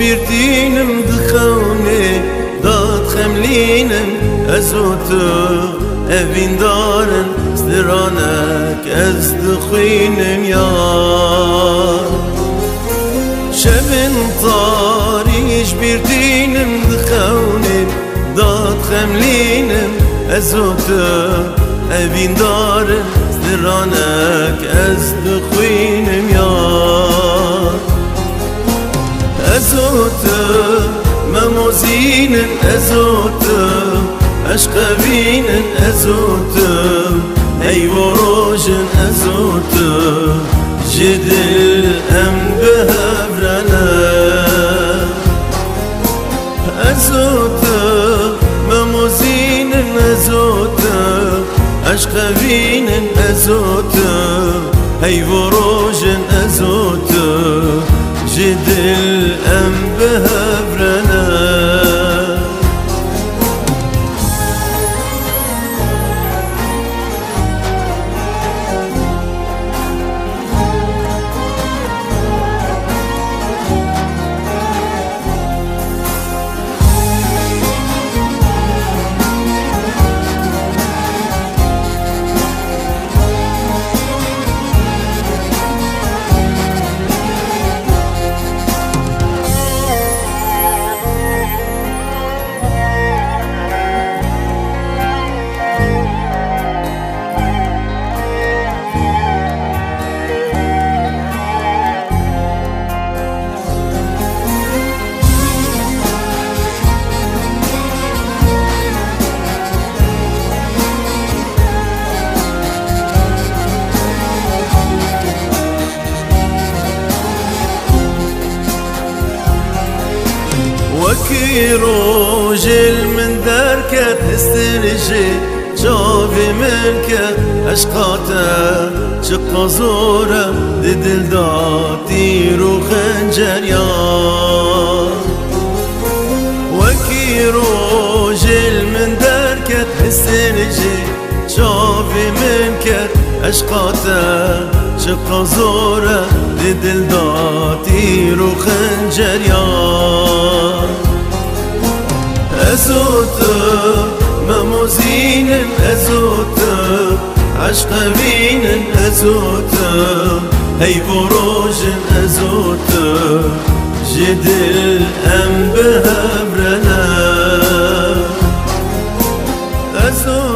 بردينم دخوني داد خملينم أزوتو أبين دارن سرانك از دخوينم يار شبن طاريش بردينم دخوني داد خملينم أزوتو أبين دارن سرانك از دخوينم يار أزوتو مموزين أزوتو أشقبين أزوتو أي وروجن أزوتو جدل أم بهبرنا أزوتو مموزين أزوتو أشقبين أزوتو أي وروجن أزوتو جدل أم بهبرنا وكي روجل من دركت استرجي جافي منك أشقاتا شق زورة ددل داتي رو خنجر يار وكي روجل من دركت استرجي جافي منك أشقاتا شق زورة ددل داتي رو خنجر يار أزوتو مموزين أزوتو عشقبين أزوتو هي بروج أزوتو جدل أم بهبرنا أزوتو